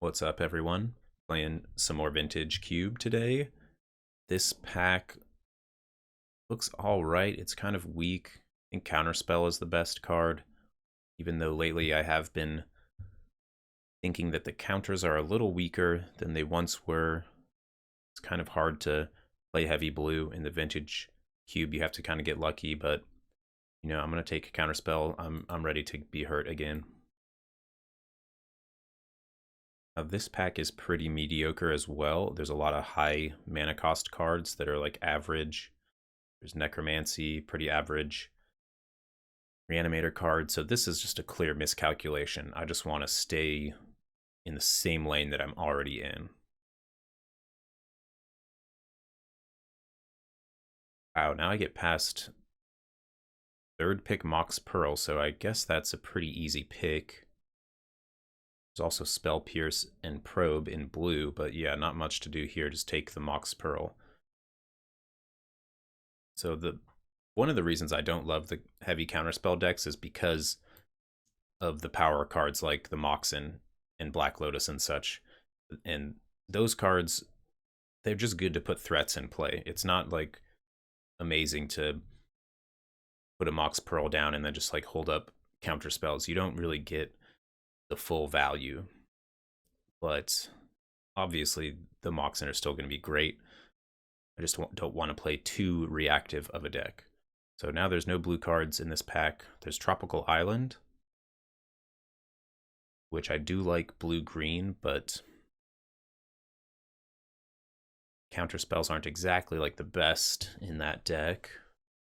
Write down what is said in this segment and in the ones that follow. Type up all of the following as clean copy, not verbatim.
What's up, everyone? Playing some more Vintage Cube today. This pack looks alright. It's kind of weak. I think Counterspell is the best card, even though lately I have been thinking that the counters are a little weaker than they once were. It's kind of hard to play heavy blue in the Vintage Cube. You have to kind of get lucky, but I'm going to take a Counterspell. I'm ready to be hurt again. This pack is pretty mediocre as well. There's a lot of high mana cost cards that are like average. There's Necromancy, pretty average. Reanimator card. So this is just a clear miscalculation. I just want to stay in the same lane that I'm already in. Wow, now I get past third pick Mox Pearl, so I guess that's a pretty easy pick. There's also Spell Pierce and Probe in blue, but yeah, not much to do here. Just take the Mox Pearl. So one of the reasons I don't love the heavy counterspell decks is because of the power cards like the Moxen and Black Lotus and such. And those cards, they're just good to put threats in play. It's not like amazing to put a Mox Pearl down and then just like hold up counter spells. You don't really get the full value. But obviously the Moxen are still going to be great. I just don't want to play too reactive of a deck. So now there's no blue cards in this pack. There's Tropical Island, which I do like blue-green, but counter spells aren't exactly like the best in that deck.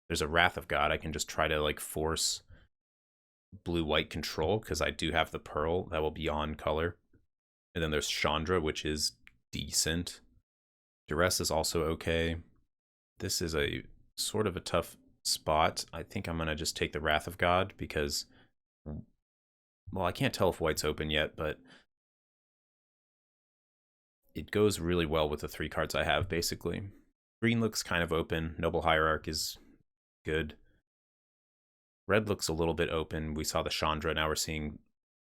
There's a Wrath of God. I can just try to like force blue-white control because I do have the Pearl that will be on color. And then there's Chandra, which is decent. Duress is also okay. This is a sort of a tough spot. I think I'm going to just take the Wrath of God because, well, I can't tell if white's open yet, but it goes really well with the three cards I have, basically. Green looks kind of open. Noble Hierarch is good. Red looks a little bit open. We saw the Chandra. Now we're seeing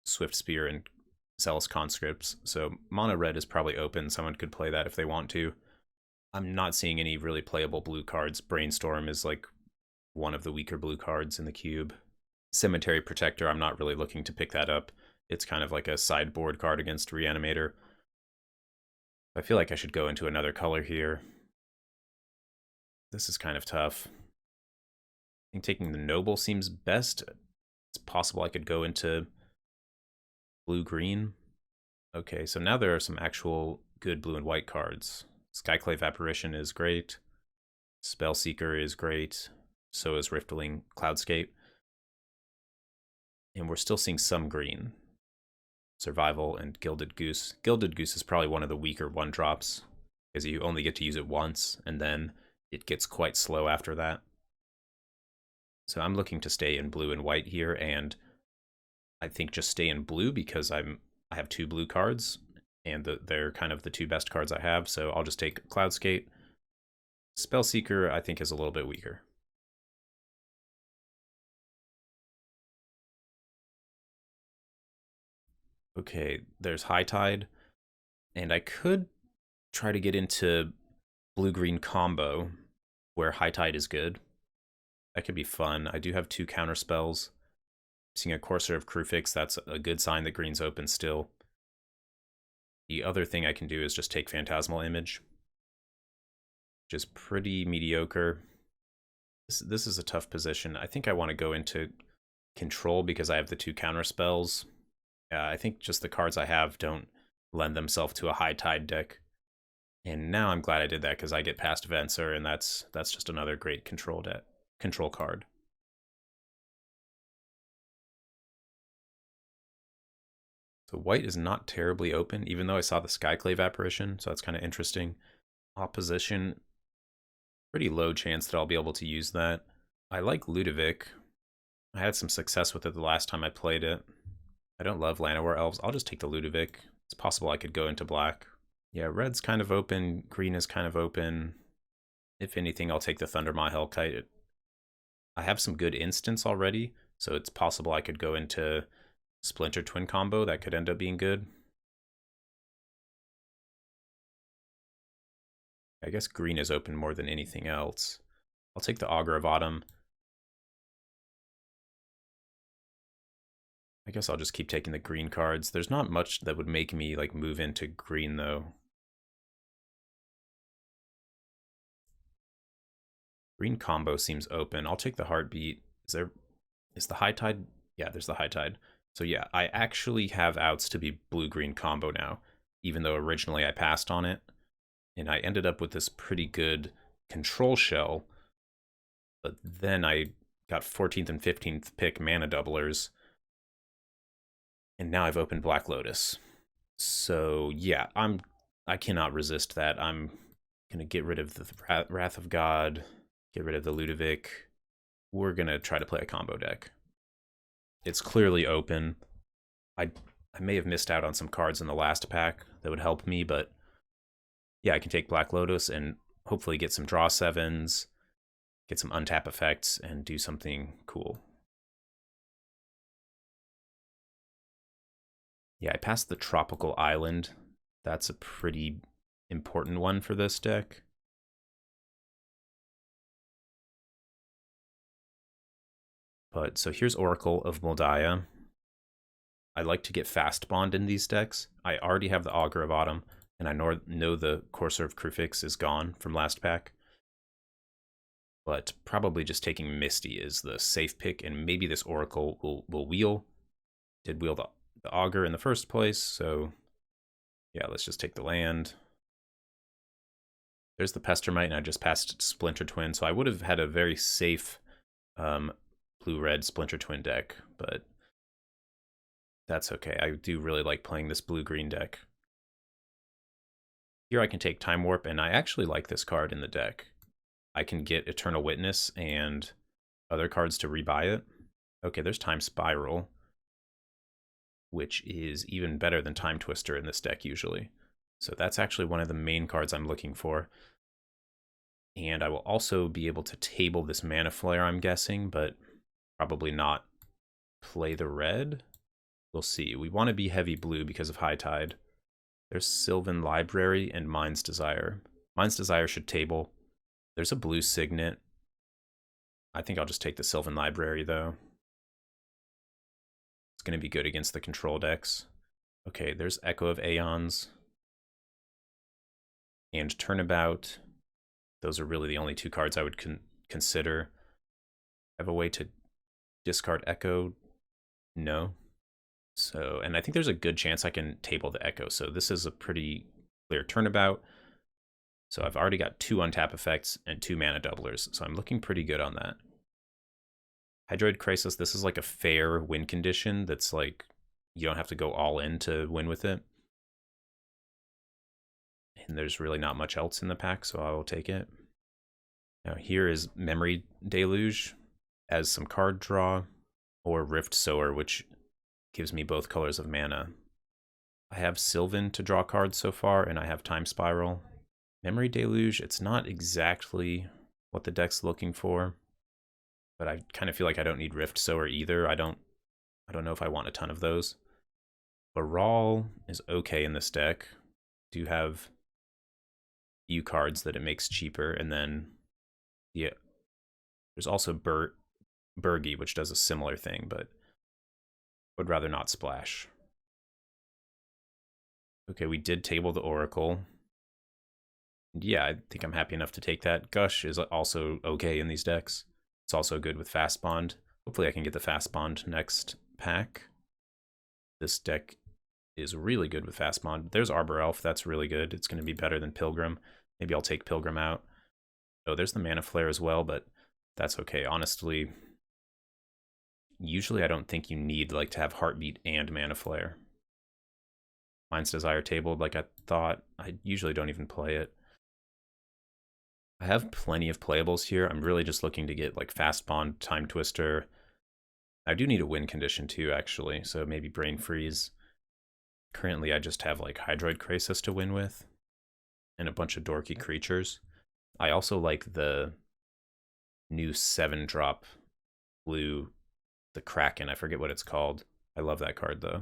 Swift Spear and Zealous Conscripts. So mono red is probably open. Someone could play that if they want to. I'm not seeing any really playable blue cards. Brainstorm is like one of the weaker blue cards in the cube. Cemetery Protector, I'm not really looking to pick that up. It's kind of like a sideboard card against Reanimator. I feel like I should go into another color here. This is kind of tough. I think taking the Noble seems best. It's possible I could go into blue-green. Okay, so now there are some actual good blue and white cards. Skyclave Apparition is great. Spellseeker is great. So is Riftling Cloudscape. And we're still seeing some green. Survival and Gilded Goose. Gilded Goose is probably one of the weaker one-drops because you only get to use it once and then it gets quite slow after that. So I'm looking to stay in blue and white here, and I think just stay in blue because I have two blue cards and they're kind of the two best cards I have, so I'll just take Cloudscape. Spellseeker I think is a little bit weaker. Okay, there's High Tide, and I could try to get into blue-green combo where High Tide is good. That could be fun. I do have two counter spells. Seeing a Courser of Kruphix, that's a good sign that green's open still. The other thing I can do is just take Phantasmal Image, which is pretty mediocre. This is a tough position. I think I want to go into Control because I have the two counter spells. I think just the cards I have don't lend themselves to a High Tide deck. And now I'm glad I did that because I get past Venser, and that's just another great control card. So white is not terribly open, even though I saw the Skyclave Apparition, so that's kind of interesting. Opposition, pretty low chance that I'll be able to use that. I like Ludovic. I had some success with it the last time I played it. I don't love Llanowar Elves. I'll just take the Ludovic. It's possible I could go into black. Yeah, red's kind of open. Green is kind of open. If anything, I'll take the Thundermaw Hellkite. I have some good instants already, so it's possible I could go into Splinter Twin combo. That could end up being good. I guess green is open more than anything else. I'll take the Augur of Autumn. I guess I'll just keep taking the green cards. There's not much that would make me like move into green though. Green combo seems open. I'll take the Heartbeat. Is the High Tide? Yeah, there's the High Tide. So yeah, I actually have outs to be blue-green combo now, even though originally I passed on it. And I ended up with this pretty good control shell, but then I got 14th and 15th pick mana doublers, and now I've opened Black Lotus. So yeah, I cannot resist that. I'm gonna get rid of the Wrath of God, get rid of the Ludovic. We're gonna try to play a combo deck. It's clearly open. I may have missed out on some cards in the last pack that would help me, but yeah, I can take Black Lotus and hopefully get some draw sevens, get some untap effects, and do something cool. Yeah, I passed the Tropical Island. That's a pretty important one for this deck. But so here's Oracle of Moldiah. I like to get fast bond in these decks. I already have the Augur of Autumn, and I know the Courser of Kruphix is gone from last pack. But probably just taking Misty is the safe pick, and maybe this Oracle will wheel. Did wheel the Augur in the first place, so yeah, let's just take the land. There's the Pestermite, and I just passed Splinter Twin, so I would have had a very safe blue-red Splinter Twin deck, but that's okay. I do really like playing this blue-green deck. Here I can take Time Warp, and I actually like this card in the deck. I can get Eternal Witness and other cards to rebuy it. Okay, there's Time Spiral, which is even better than Time Twister in this deck usually. So that's actually one of the main cards I'm looking for. And I will also be able to table this Mana Flare, I'm guessing, but probably not play the red. We'll see. We want to be heavy blue because of High Tide. There's Sylvan Library and Mind's Desire. Mind's Desire should table. There's a blue Signet. I think I'll just take the Sylvan Library, though. It's going to be good against the control decks. Okay, there's Echo of Aeons. And Turnabout. Those are really the only two cards I would consider. Have a way to discard Echo? No. So, and I think there's a good chance I can table the Echo. So this is a pretty clear Turnabout. So I've already got 2 untap effects and 2 mana doublers. So I'm looking pretty good on that. Hydroid Crisis, this is like a fair win condition that's like, you don't have to go all in to win with it. And there's really not much else in the pack, so I will take it. Now here is Memory Deluge as some card draw, or Rift Sower, which gives me both colors of mana. I have Sylvan to draw cards so far, and I have Time Spiral. Memory Deluge, it's not exactly what the deck's looking for, but I kind of feel like I don't need Rift Sower either. I don't know if I want a ton of those. Baral is okay in this deck. Do have few cards that it makes cheaper, and then yeah, there's also Burgi, which does a similar thing, but would rather not splash. Okay, we did table the Oracle. Yeah, I think I'm happy enough to take that. Gush is also okay in these decks. It's also good with Fast Bond. Hopefully I can get the Fast Bond next pack. This deck is really good with Fast Bond. There's Arbor Elf, that's really good. It's going to be better than Pilgrim. Maybe I'll take Pilgrim out. Oh, there's the Mana Flare as well, but that's okay. Honestly, usually I don't think you need like to have Heartbeat and Mana Flare. Mind's Desire tabled like I thought. I usually don't even play it. I have plenty of playables here. I'm really just looking to get like Fast Bond, Time Twister. I do need a win condition too, actually, so maybe Brain Freeze. Currently, I just have like Hydroid Crisis to win with, and a bunch of dorky creatures. I also like the new 7-drop blue, the Kraken. I forget what it's called. I love that card though.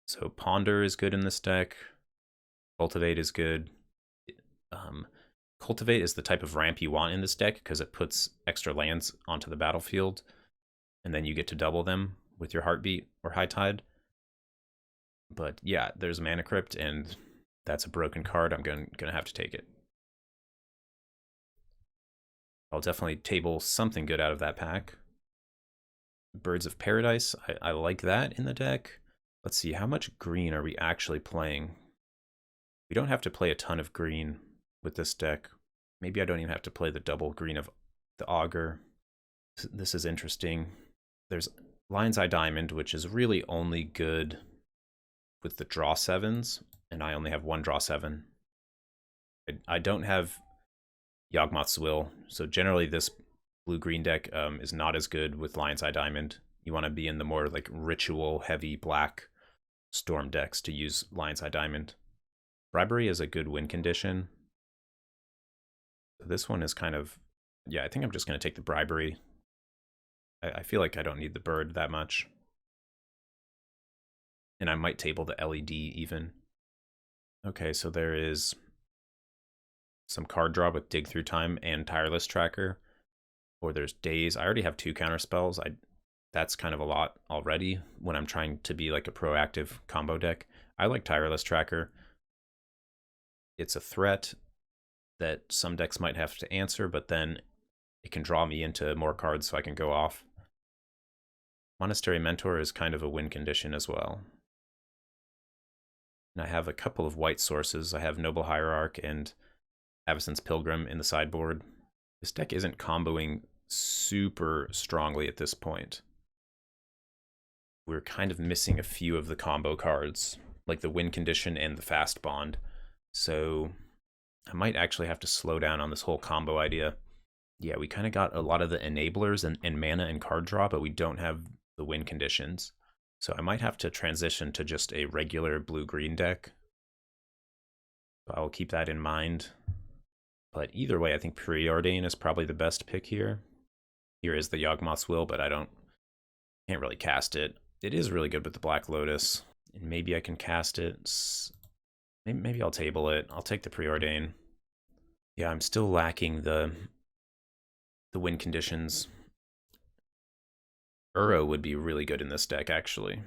So Ponder is good in this deck. Cultivate is good. Um, Cultivate is the type of ramp you want in this deck because it puts extra lands onto the battlefield, and then you get to double them with your Heartbeat or High Tide. But yeah, there's Mana Crypt, and that's a broken card. I'm gonna have to take it. I'll definitely table something good out of that pack. Birds of Paradise, I like that in the deck. Let's see, how much green are we actually playing? We don't have to play a ton of green with this deck. Maybe I don't even have to play the double green of the Augur. This is interesting. There's Lion's Eye Diamond, which is really only good with the draw 7s, and I only have one draw 7. I don't have Yawgmoth's Will, so generally this blue-green deck is not as good with Lion's Eye Diamond. You want to be in the more like ritual heavy black storm decks to use Lion's Eye Diamond. Bribery is a good win condition. This one is kind of, yeah, I think I'm just going to take the Bribery. I feel like I don't need the bird that much. And I might table the LED even. Okay, so there is some card draw with Dig Through Time and Tireless Tracker. Or there's Daze. I already have 2 counter spells. That's kind of a lot already when I'm trying to be like a proactive combo deck. I like Tireless Tracker. It's a threat that some decks might have to answer, but then it can draw me into more cards so I can go off. Monastery Mentor is kind of a win condition as well. And I have a couple of white sources. I have Noble Hierarch and Avacyn's Pilgrim in the sideboard. This deck isn't comboing super strongly at this point. We're kind of missing a few of the combo cards, like the win condition and the fast bond. So I might actually have to slow down on this whole combo idea. Yeah, we kind of got a lot of the enablers and mana and card draw, but we don't have the win conditions. So I might have to transition to just a regular blue-green deck. So I will keep that in mind. But either way, I think Preordain is probably the best pick here. Here is the Yawgmoth's Will, but can't really cast it. It is really good with the Black Lotus. And maybe I can cast it. Maybe I'll table it. I'll take the Preordain. Yeah, I'm still lacking the win conditions. Uro would be really good in this deck, actually.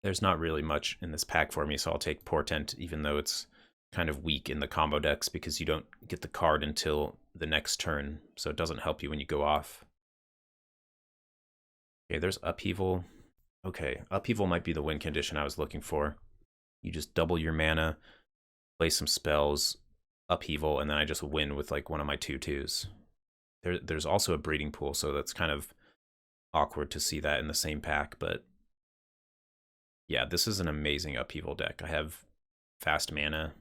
There's not really much in this pack for me, so I'll take Portent, even though it's kind of weak in the combo decks because you don't get the card until the next turn, so it doesn't help you when you go off. Okay, there's Upheaval. Okay, Upheaval might be the win condition I was looking for. You just double your mana, play some spells, Upheaval, and then I just win with like one of my 2/2s. There's also a Breeding Pool, so that's kind of awkward to see that in the same pack, but yeah, this is an amazing Upheaval deck. I have fast mana.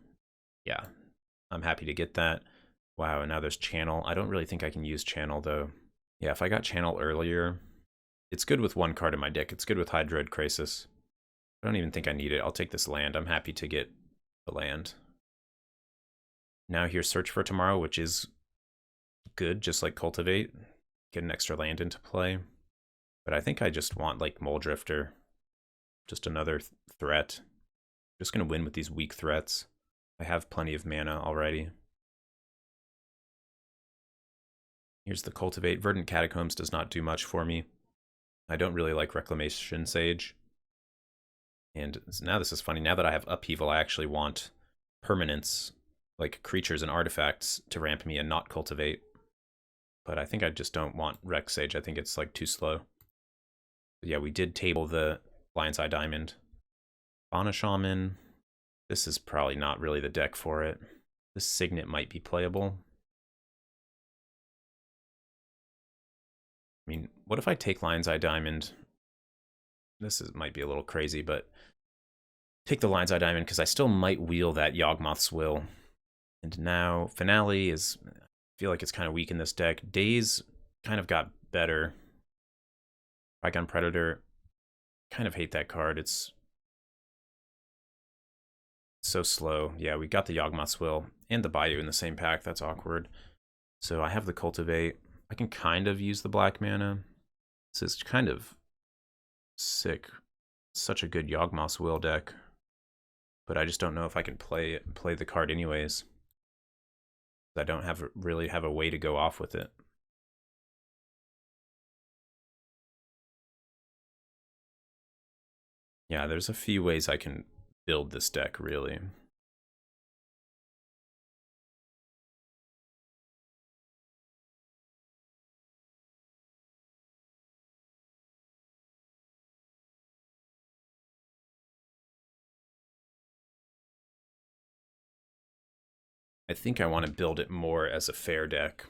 Yeah, I'm happy to get that. Wow, and now there's Channel. I don't really think I can use Channel, though. Yeah, if I got Channel earlier, it's good with one card in my deck. It's good with Hydroid Krasis. I don't even think I need it. I'll take this land. I'm happy to get the land. Now here's Search for Tomorrow, which is good, just like Cultivate. Get an extra land into play. But I think I just want, like, Muldrifter. Just another threat. Just going to win with these weak threats. I have plenty of mana already. Here's the Cultivate. Verdant Catacombs does not do much for me. I don't really like Reclamation Sage. And now this is funny. Now that I have Upheaval, I actually want permanents, like creatures and artifacts, to ramp me and not Cultivate. But I think I just don't want Rec Sage. I think it's like too slow. But yeah, we did table the Lion's Eye Diamond. Fauna Shaman. This is probably not really the deck for it. This Signet might be playable. I mean, what if I take Lion's Eye Diamond? Might be a little crazy, but take the Lion's Eye Diamond because I still might wheel that Yawgmoth's Will. And now Finale is, I feel like it's kind of weak in this deck. Daze kind of got better. Trigon Predator, kind of hate that card. It's so slow. Yeah, we got the Yawgmoth's Will and the Bayou in the same pack. That's awkward. So I have the Cultivate. I can kind of use the black mana. This is kind of sick. Such a good Yawgmoth's Will deck. but I just don't know if I can play the card anyways. I don't really have a way to go off with it. Yeah, there's a few ways I can build this deck, really. I think I want to build it more as a fair deck.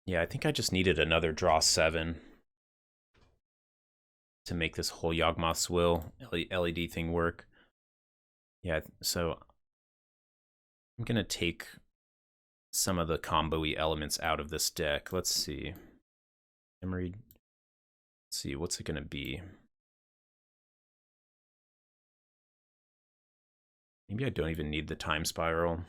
Yeah, I think I just needed another draw 7 to make this whole Yawgmoth's Will LED thing work. Yeah, so I'm going to take some of the combo-y elements out of this deck. Let's see. Let's see, what's it going to be? Maybe I don't even need the Time Spiral.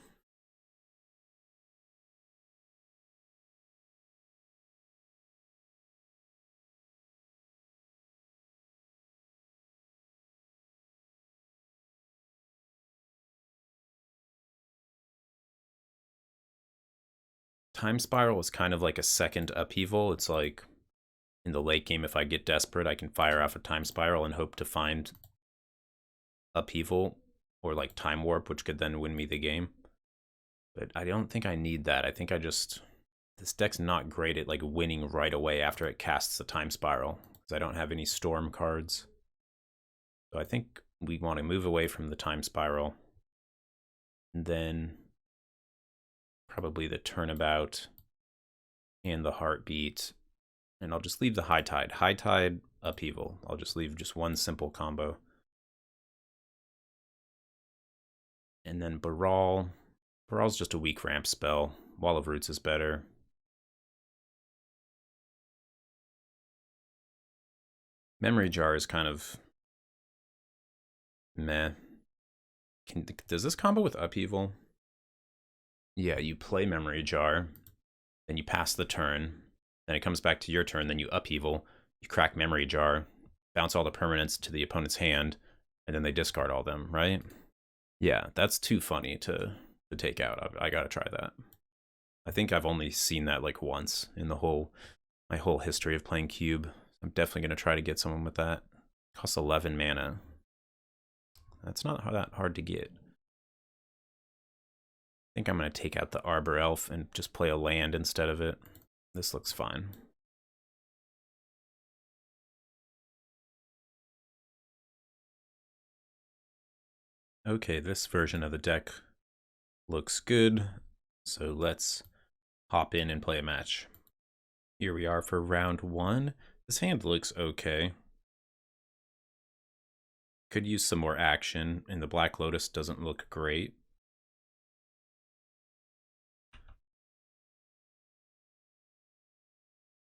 Time Spiral is kind of like a second upheaval. It's like in the late game, if I get desperate, I can fire off a Time Spiral and hope to find upheaval or like Time Warp, which could then win me the game. But I don't think I need that. I think this deck's not great at like winning right away after it casts a Time Spiral, because I don't have any Storm cards. So I think we want to move away from the Time Spiral. And then probably the Turnabout and the Heartbeat. And I'll just leave the High Tide. High Tide, Upheaval. I'll just leave just one simple combo. And then Baral. Baral's just a weak ramp spell. Wall of Roots is better. Memory Jar is kind of meh. Does this combo with Upheaval? Yeah, you play Memory Jar, then you pass the turn, then it comes back to your turn, then you Upheaval, you crack Memory Jar, bounce all the permanents to the opponent's hand, and then they discard all them, right? Yeah, that's too funny to take out. I gotta try that. I think I've only seen that like once in my whole history of playing Cube. I'm definitely gonna try to get someone with that. It costs 11 mana. That's not that hard to get. I think I'm gonna take out the Arbor Elf and just play a land instead of it. This looks fine. Okay, this version of the deck looks good, so let's hop in and play a match. Here we are for round 1. This hand looks okay. Could use some more action, and the Black Lotus doesn't look great.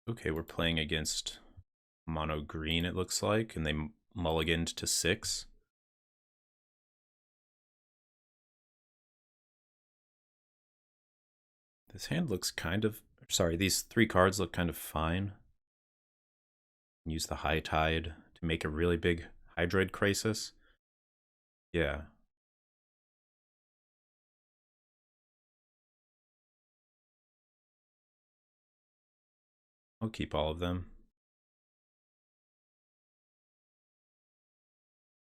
Okay, we're playing against mono green, it looks like, and they mulliganed to 6. This hand looks sorry, these 3 cards look kind of fine. Use the High Tide to make a really big Hydroid Krasis. Yeah. I'll keep all of them.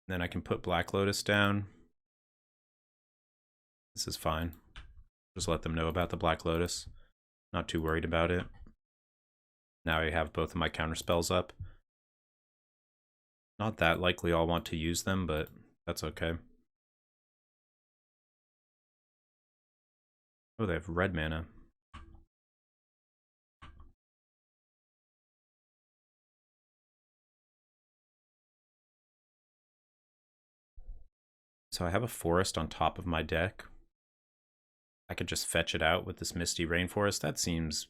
Then I can put Black Lotus down. This is fine. Just let them know about the Black Lotus. Not too worried about it. Now I have both of my counter spells up. Not that likely I'll want to use them, but that's okay. Oh, they have red mana. So I have a forest on top of my deck. I could just fetch it out with this Misty Rainforest. That seems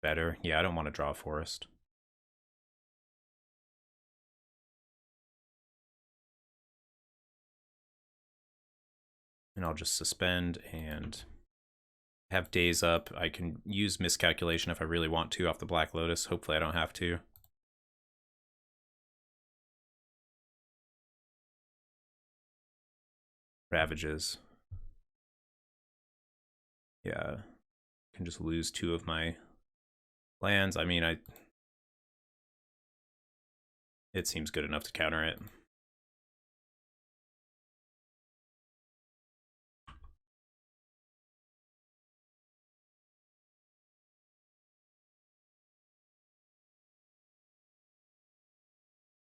better. Yeah, I don't want to draw a forest. And I'll just suspend and have days up. I can use Miscalculation if I really want to off the Black Lotus. Hopefully I don't have to. Ravages. Yeah. I can just lose 2 of my lands. I mean, it seems good enough to counter it.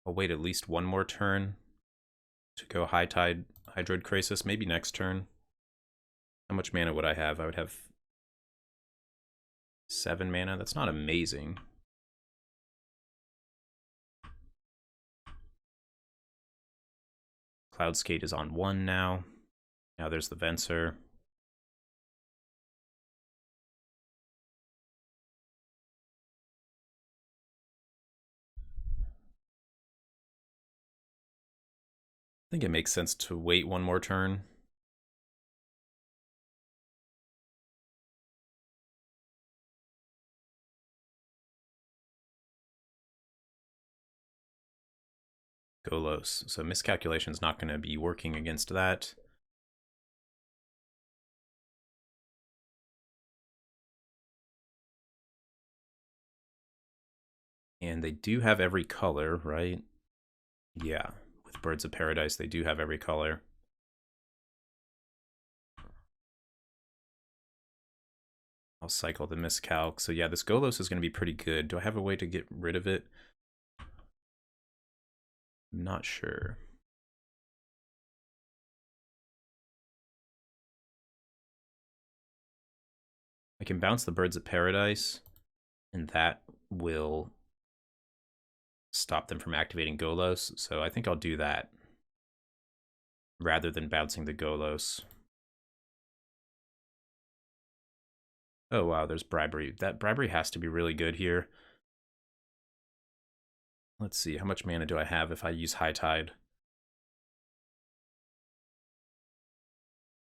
I'll wait at least one more turn to go High Tide Hydroid Krasis, maybe next turn. How much mana would I have? I would have 7 mana. That's not amazing. Cloudskate is on 1 now. Now there's the Venser. I think it makes sense to wait one more turn. Golos. So Miscalculation is not going to be working against that. And they do have every color, right? Yeah, with Birds of Paradise, they do have every color. I'll cycle the Miscalc. So yeah, this Golos is going to be pretty good. Do I have a way to get rid of it? I'm not sure. I can bounce the Birds of Paradise, and that will stop them from activating Golos. So I think I'll do that rather than bouncing the Golos. Oh wow, there's Bribery. That Bribery has to be really good here. Let's see, how much mana do I have if I use High Tide?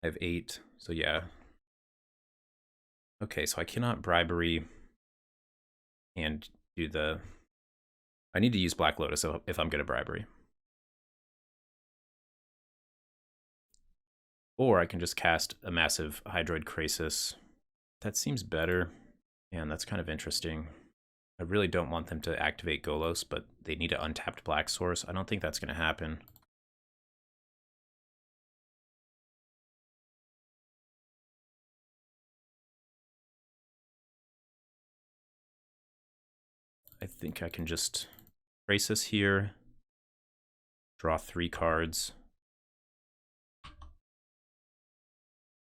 I have 8, so yeah. Okay, so I cannot Bribery and do the... I need to use Black Lotus if I'm going to Bribery. Or I can just cast a massive Hydroid Krasis. That seems better. And that's kind of interesting. I really don't want them to activate Golos, but they need an untapped Black Source. I don't think that's going to happen. I think I can just Krasis here, draw 3 cards,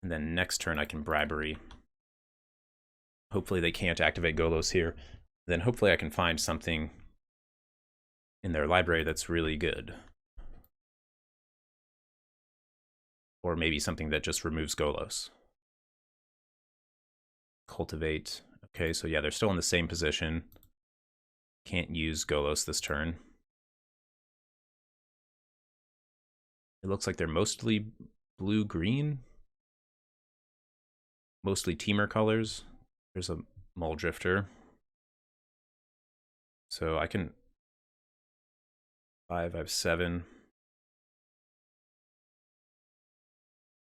and then next turn I can Bribery. Hopefully they can't activate Golos here. Then hopefully I can find something in their library that's really good. Or maybe something that just removes Golos. Cultivate. Okay, so yeah, they're still in the same position. Can't use Golos this turn. It looks like they're mostly blue-green. Mostly Temur colors. There's a Muldrifter. So I can... 5, I have 7.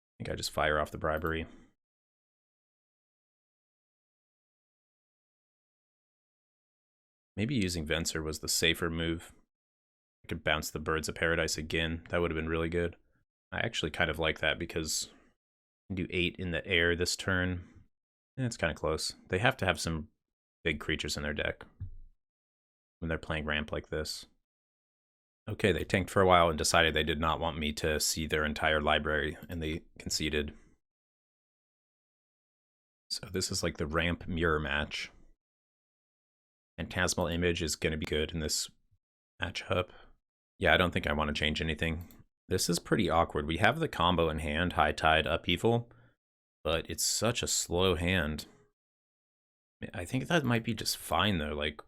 I think I just fire off the Bribery. Maybe using Venser was the safer move. I could bounce the Birds of Paradise again. That would have been really good. I actually kind of like that because I can do 8 in the air this turn. It's kind of close. They have to have some big creatures in their deck when they're playing ramp like this. Okay, they tanked for a while and decided they did not want me to see their entire library, and they conceded. So this is like the ramp mirror match. Phantasmal Image is going to be good in this matchup. Yeah, I don't think I want to change anything. This is pretty awkward. We have the combo in hand, High Tide, Upheaval, but it's such a slow hand. I think that might be just fine, though. Like,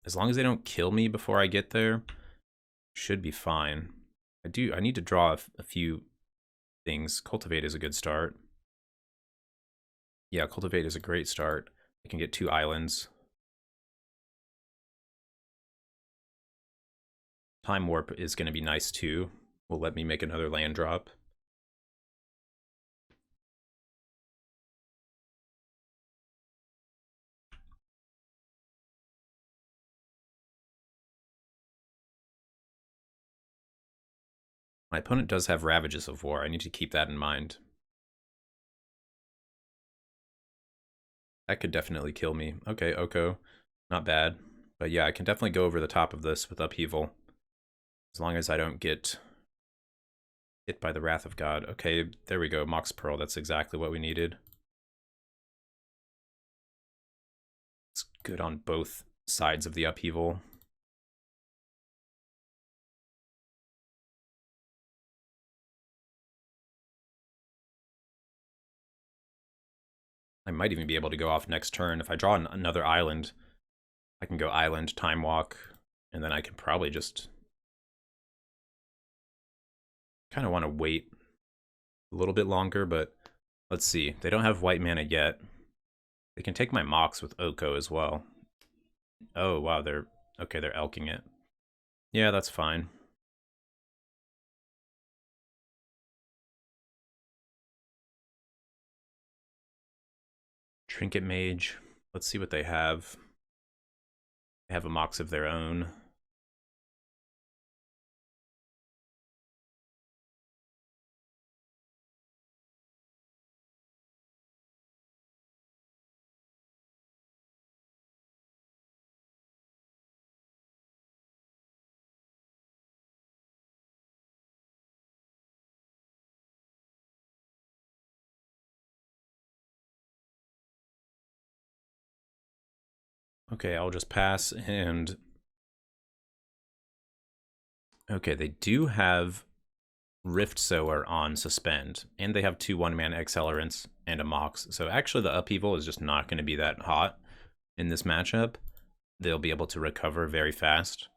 as long as they don't kill me before I get there, should be fine. I need to draw a few things. Cultivate is a good start. Yeah, Cultivate is a great start. I can get 2 islands. Time Warp is going to be nice too. Will let me make another land drop. My opponent does have Ravages of War. I need to keep that in mind. That could definitely kill me. Okay, Oko. Not bad. But yeah, I can definitely go over the top of this with Upheaval. As long as I don't get hit by the Wrath of God. Okay, there we go. Mox Pearl. That's exactly what we needed. It's good on both sides of the Upheaval. I might even be able to go off next turn. If I draw another island, I can go island, Time Walk, and then I can probably just kind of want to wait a little bit longer, but let's see. They don't have white mana yet. They can take my Mox with Oko as well. Oh, wow, they're elking it. Yeah, that's fine. Trinket Mage. Let's see what they have. They have a Mox of their own. Okay, I'll just pass and... Okay, they do have Rift Sower on Suspend, and they have 2 1-mana Accelerants and a Mox. So actually the Upheaval is just not going to be that hot in this matchup. They'll be able to recover very fast.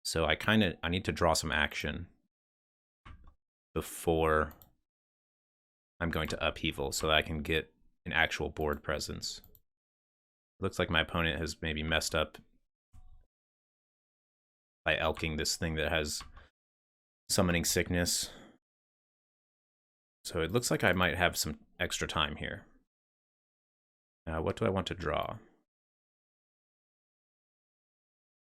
So I need to draw some action before I'm going to Upheaval so that I can get an actual board presence. Looks like my opponent has maybe messed up by elking this thing that has Summoning Sickness. So it looks like I might have some extra time here. What do I want to draw?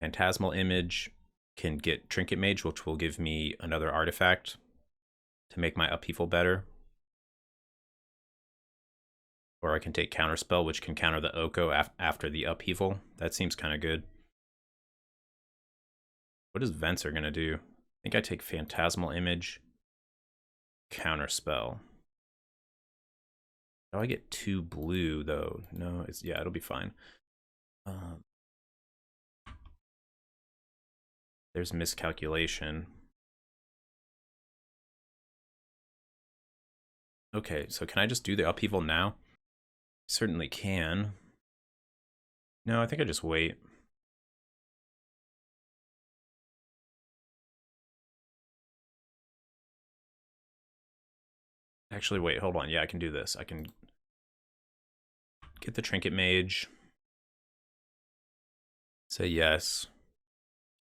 Phantasmal Image can get Trinket Mage, which will give me another artifact to make my Upheaval better. Or I can take Counterspell, which can counter the Oko after the Upheaval. That seems kind of good. What is Venser going to do? I think I take Phantasmal Image, Counterspell. Oh, I get 2 blue, though. No, yeah, it'll be fine. There's miscalculation. Okay, so can I just do the Upheaval now? Certainly can. No, I think I just wait. Actually, wait, hold on. Yeah, I can do this. I can get the Trinket Mage. Say yes.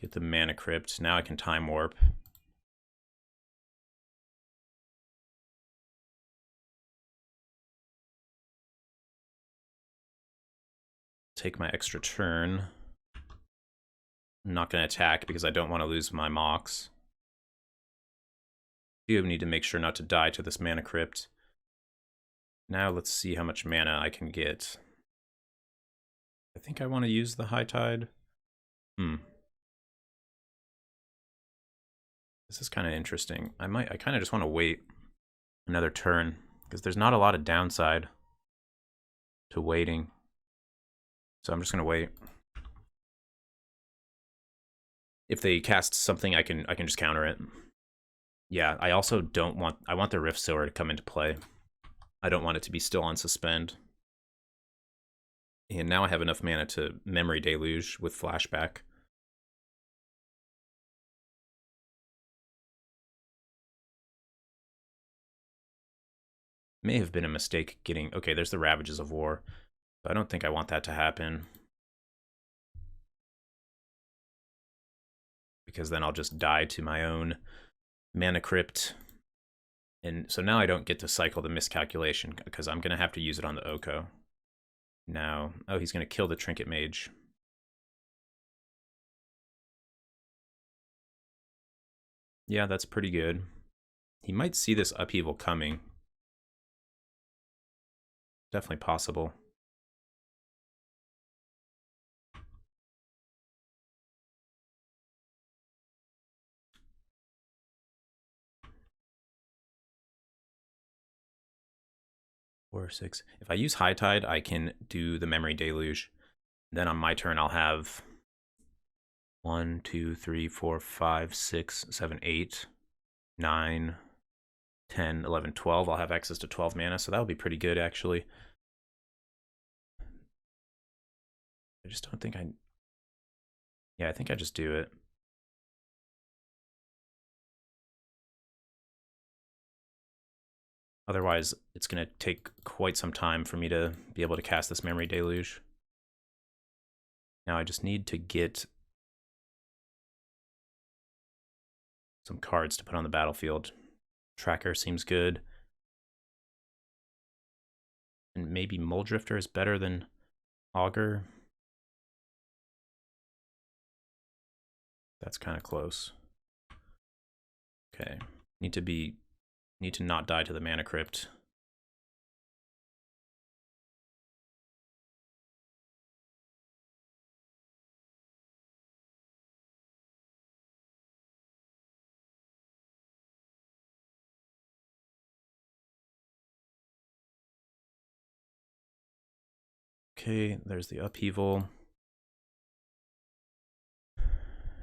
Get the Mana Crypt. Now I can Time Warp. Take my extra turn. I'm not going to attack because I don't want to lose my Mox. Do need to make sure not to die to this Mana Crypt. Now let's see how much mana I can get. I think I want to use the High Tide. This is kind of interesting. I kind of just want to wait another turn because there's not a lot of downside to waiting. So I'm just going to wait. If they cast something, I can just counter it. Yeah, I also don't want... I want the Rift Sower to come into play. I don't want it to be still on Suspend. And now I have enough mana to Memory Deluge with Flashback. May have been a mistake getting... Okay, there's the Ravages of War. I don't think I want that to happen. Because then I'll just die to my own Mana Crypt. And so now I don't get to cycle the Miscalculation, because I'm going to have to use it on the Oko. Now, oh, he's going to kill the Trinket Mage. Yeah, that's pretty good. He might see this upheaval coming. Definitely possible. Four, six. If I use High Tide, I can do the Memory Deluge. Then on my turn, I'll have 1, 2, 3, 4, 5, 6, 7, 8, 9, 10, 11, 12. I'll have access to 12 mana, so that'll be pretty good, actually. I just don't think I... Yeah, I think I just do it. Otherwise, it's going to take quite some time for me to be able to cast this Memory Deluge. Now I just need to get some cards to put on the battlefield. Tracker seems good. And maybe Muldrifter is better than Augur. That's kind of close. Okay. Need to not die to the Mana Crypt. Okay, there's the upheaval.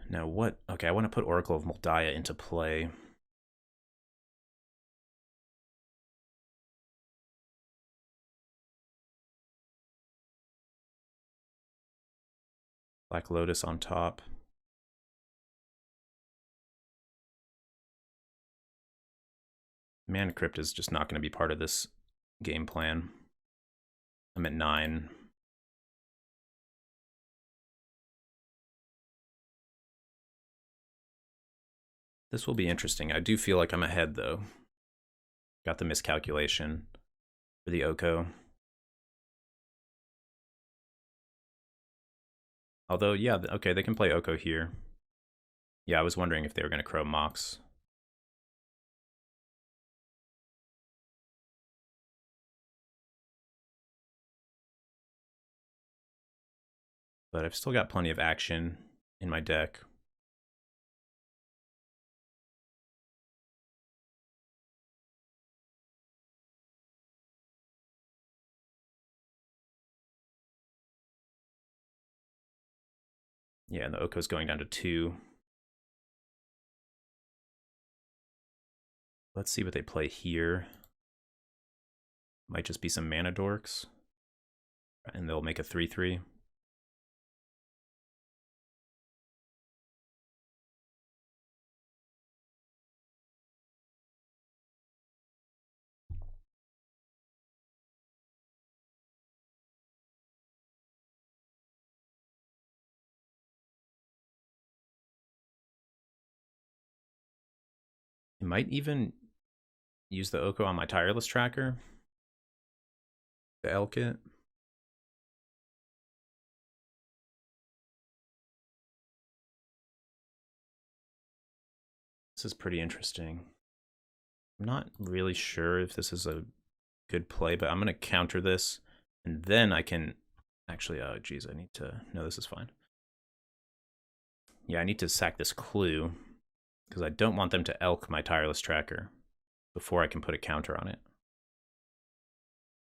Now what? Okay, I want to put Oracle of Moldiah into play. Black Lotus on top. Mana Crypt is just not going to be part of this game plan. I'm at 9. This will be interesting. I do feel like I'm ahead, though. Got the miscalculation for the Oko. Although, yeah, okay, they can play Oko here. Yeah, I was wondering if they were going to Crow Mox. But I've still got plenty of action in my deck. Yeah, and the Oko's going down to 2. Let's see what they play here. Might just be some Mana Dorks. And they'll make a 3/3. I might even use the Oko on my Tireless Tracker to elk it. This is pretty interesting. I'm not really sure if this is a good play, but I'm going to counter this, and then I can... Actually, oh, geez, I need to... No, this is fine. Yeah, I need to sack this Clue, because I don't want them to elk my Tireless Tracker before I can put a counter on it.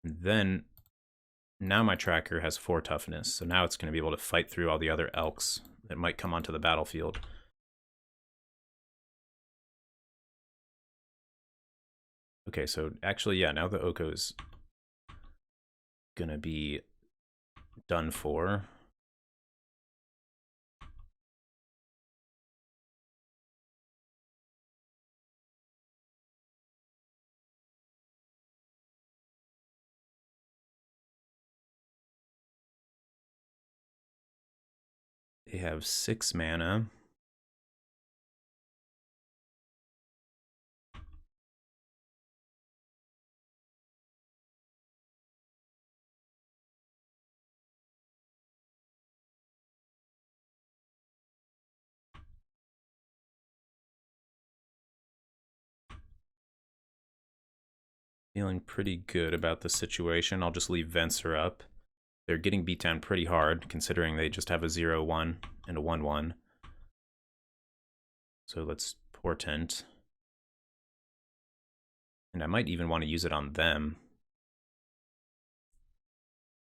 And then, now my tracker has 4 toughness, so now it's going to be able to fight through all the other elks that might come onto the battlefield. Okay, so actually, yeah, now the Oko's gonna be done for. They have 6 mana. Feeling pretty good about the situation. I'll just leave Venser up. They're getting beat down pretty hard, considering they just have a 0-1 and a 1-1. So let's Portent. And I might even want to use it on them.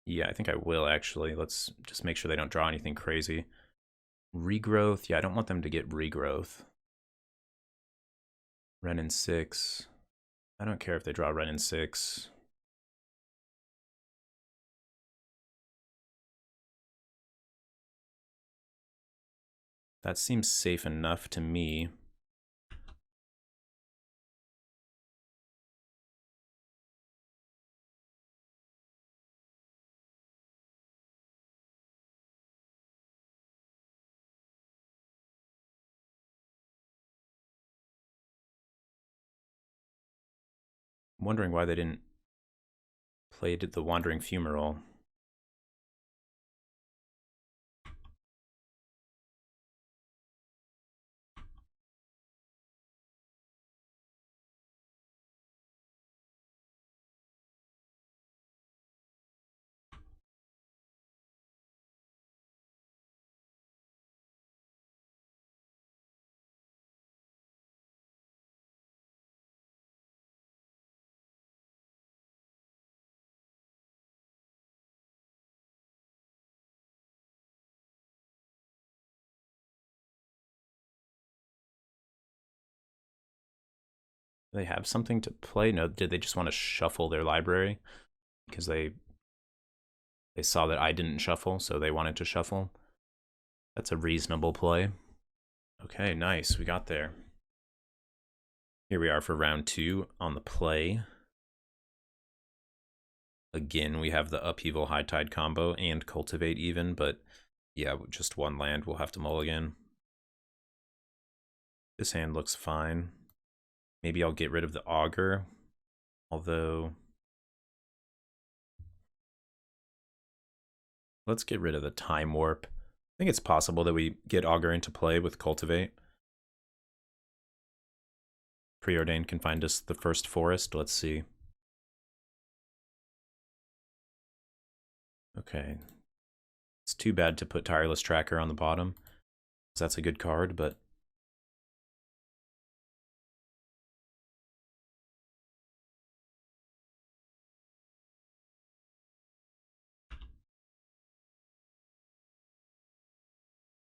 Yeah, I think I will, actually. Let's just make sure they don't draw anything crazy. Regrowth. Yeah, I don't want them to get Regrowth. Wrenn 6. I don't care if they draw Wrenn 6. That seems safe enough to me. I'm wondering why they didn't play the Wandering Fumarole. Do they have something to play? No, did they just want to shuffle their library? Because they saw that I didn't shuffle, so they wanted to shuffle. That's a reasonable play. Okay, nice. We got there. Here we are for round 2 on the play. Again, we have the Upheaval High Tide combo and Cultivate even, but yeah, just one land. We'll have to mulligan. This hand looks fine. Maybe I'll get rid of the Augur, although let's get rid of the Time Warp. I think it's possible that we get Augur into play with Cultivate. Preordain can find us the first forest. Let's see. Okay. It's too bad to put Tireless Tracker on the bottom, because that's a good card, but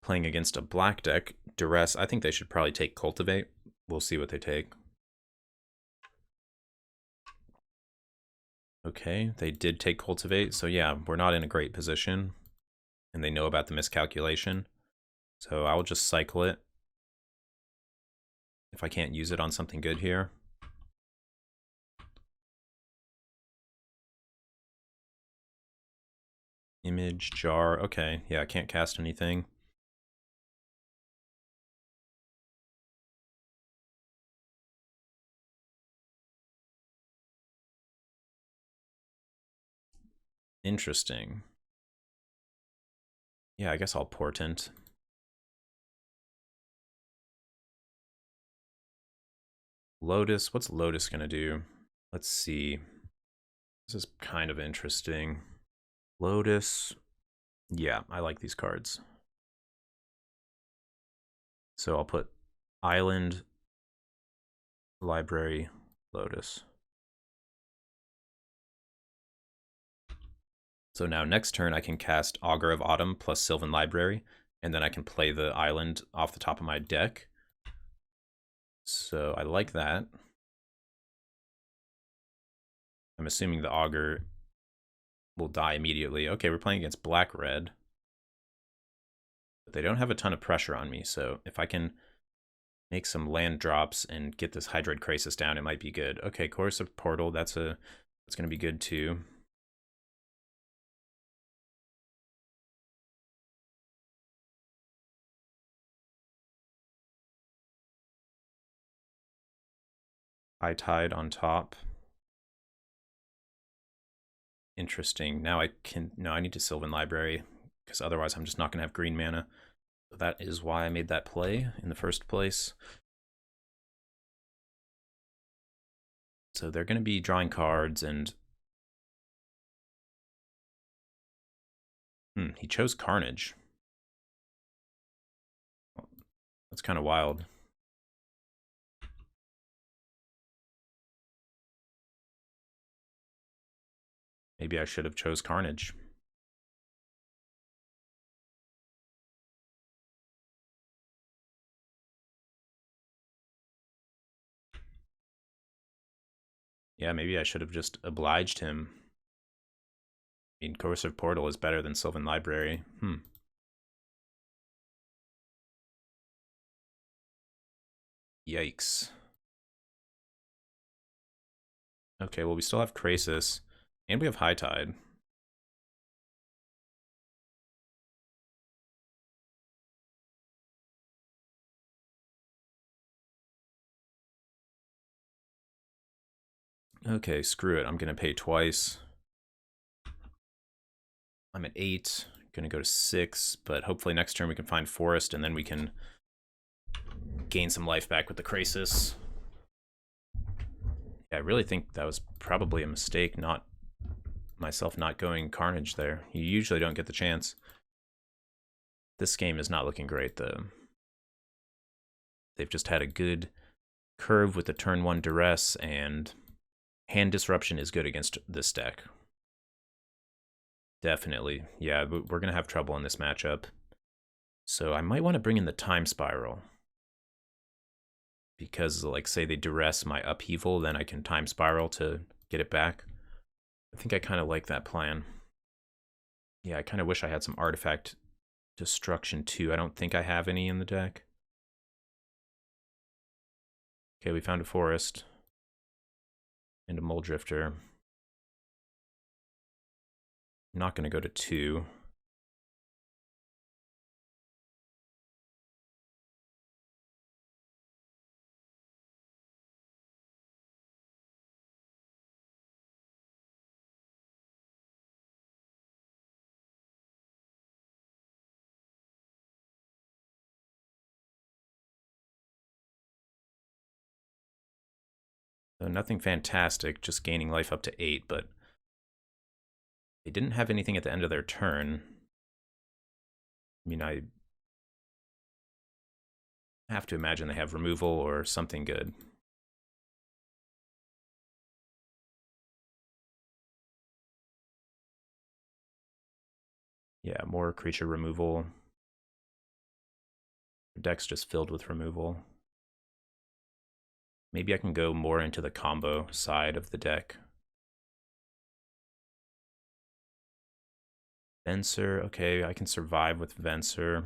playing against a black deck, Duress, I think they should probably take Cultivate. We'll see what they take. Okay, they did take Cultivate, so yeah, we're not in a great position, and they know about the miscalculation, so I'll just cycle it if I can't use it on something good here. Image, Jar, okay, yeah, I can't cast anything. Interesting. Yeah, I guess I'll Portent. Lotus, what's Lotus gonna do? Let's see. This is kind of interesting. Lotus, yeah, I like these cards. So I'll put Island, Library, Lotus. So now next turn I can cast Augur of Autumn plus Sylvan Library, and then I can play the island off the top of my deck. So I like that. I'm assuming the Augur will die immediately. Okay, we're playing against black-red. But they don't have a ton of pressure on me, so if I can make some land drops and get this Hydroid Krasis down, it might be good. Okay, Corrosive Portal, that's going to be good too. High Tide on top. Interesting. Now I can... No, I need to Sylvan Library, because otherwise I'm just not going to have green mana. So that is why I made that play in the first place. So they're going to be drawing cards, and... he chose Carnage. That's kind of wild. Maybe I should have chose Carnage. Yeah, maybe I should have just obliged him. I mean, Coercive Portal is better than Sylvan Library. Yikes. Okay, well, we still have Krasis, and we have High Tide. Okay, screw it. I'm going to pay twice. I'm at 8. Going to go to 6, but hopefully next turn we can find Forest, and then we can gain some life back with the Krasis. Yeah, I really think that was probably a mistake, not going Carnage there. You usually don't get the chance. This game is not looking great, though. They've just had a good curve with the turn 1 Duress, and Hand Disruption is good against this deck. Definitely. Yeah, we're going to have trouble in this matchup. So I might want to bring in the Time Spiral. Because, like, say they Duress my Upheaval, then I can Time Spiral to get it back. I think I kind of like that plan. Yeah, I kind of wish I had some Artifact Destruction too. I don't think I have any in the deck. Okay, we found a Forest. And a Mulldrifter. I'm not going to go to 2. So nothing fantastic, just gaining life up to 8, but they didn't have anything at the end of their turn. I mean, I have to imagine they have removal or something good. Yeah, more creature removal. The deck's just filled with removal. Maybe I can go more into the combo side of the deck. Venser, okay, I can survive with Venser.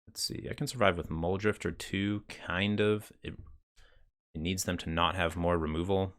Let's see, I can survive with Mulldrifter too, kind of. It needs them to not have more removal.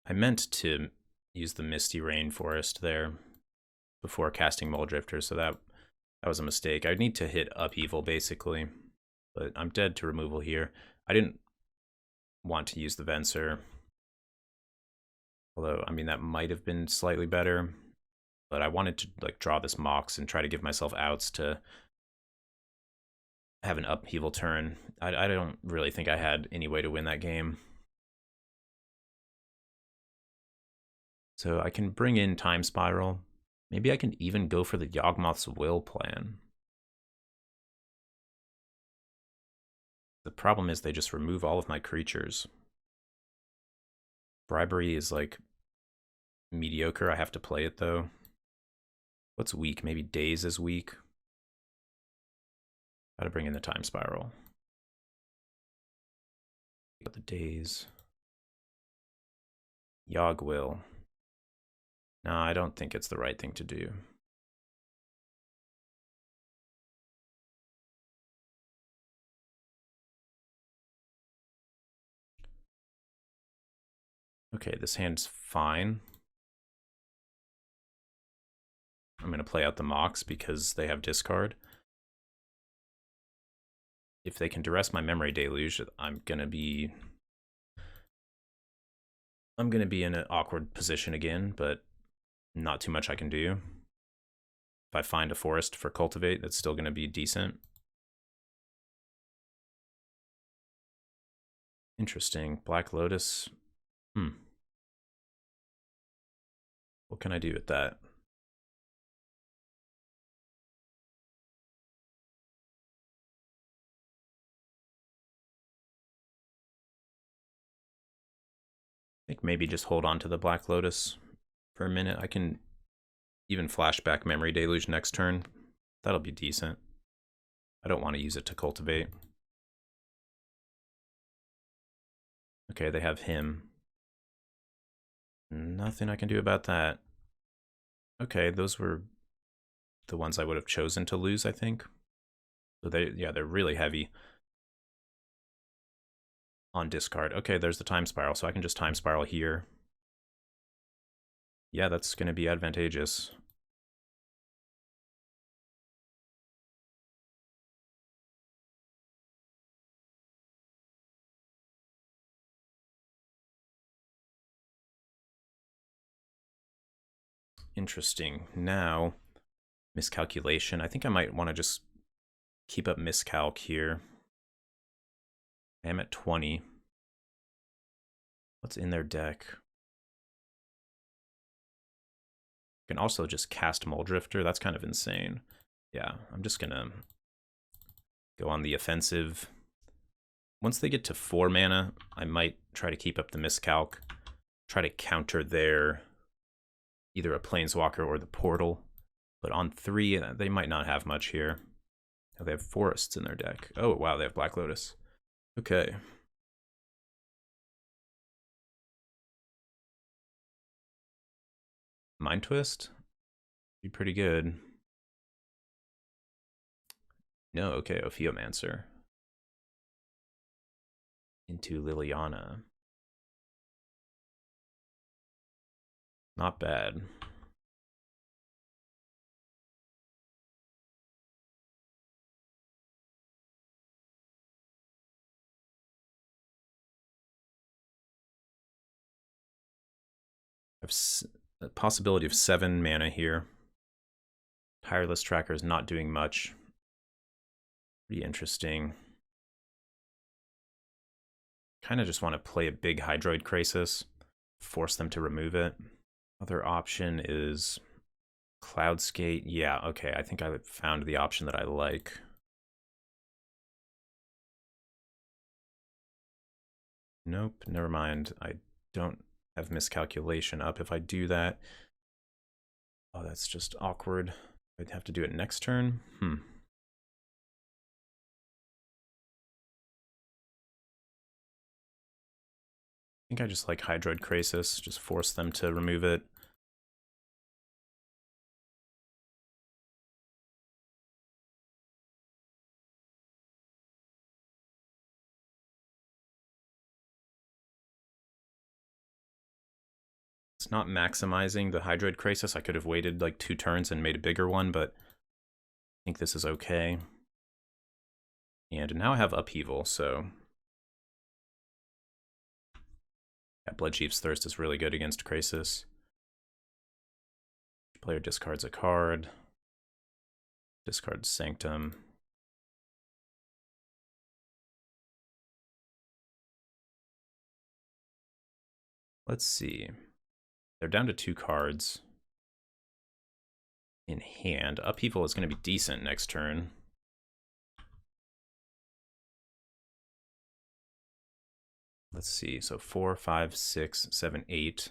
I meant to use the Misty Rainforest there before casting Mulldrifter, so that was a mistake. I need to hit Upheaval, basically. But I'm dead to removal here. I didn't want to use the Venser. Although, I mean, that might have been slightly better. But I wanted to, like, draw this Mox and try to give myself outs to have an Upheaval turn. I don't really think I had any way to win that game. So I can bring in Time Spiral. Maybe I can even go for the Yawgmoth's Will plan. The problem is they just remove all of my creatures. Bribery is like mediocre. I have to play it though. What's weak? Maybe Daze is weak. Gotta bring in the Time Spiral. Got the Daze. Yogg-Will. No, I don't think it's the right thing to do. Okay, this hand's fine. I'm going to play out the Mox because they have discard. If they can duress my Memory Deluge, I'm going to be in an awkward position again, but not too much I can do. If I find a forest for Cultivate, that's still going to be decent. Interesting. Black Lotus. What can I do with that? I think maybe just hold on to the Black Lotus for a minute. I can even flashback Memory Deluge next turn. That'll be decent. I don't want to use it to cultivate. Okay, they have him. Nothing I can do about that. Okay, those were the ones I would have chosen to lose, I think. So they're really heavy on discard. Okay, there's the Time Spiral, so I can just Time Spiral here. Yeah, that's going to be advantageous. Interesting. Now, miscalculation. I think I might want to just keep up miscalc here. I am at 20. What's in their deck? I can also just cast Muldrifter. That's kind of insane. Yeah, I'm just going to go on the offensive. Once they get to 4 mana, I might try to keep up the miscalc. Try to counter their either a Planeswalker or the Portal. But on 3, they might not have much here. Oh, they have forests in their deck. Oh, wow, they have Black Lotus. Okay. Mind Twist? Be pretty good. No, okay, Ophiomancer. Into Liliana. Not bad. I have a possibility of 7 mana here. Tireless Tracker is not doing much. Pretty interesting. Kind of just want to play a big Hydroid Krasis, force them to remove it. Other option is Cloudskate. Yeah, okay, I think I found the option that I like. Nope, never mind. I don't have miscalculation up. If I do that, oh, that's just awkward. I'd have to do it next turn. I think I just like Hydroid Krasis, just force them to remove it. It's not maximizing the Hydroid Krasis. I could have waited like 2 turns and made a bigger one, but I think this is okay. And now I have Upheaval, so yeah, Bloodchief's Thirst is really good against Krasis. Player discards a card. Discards Sanctum. Let's see. They're down to 2 cards in hand. Upheaval is going to be decent next turn. Let's see, so 4, 5, 6, 7, 8.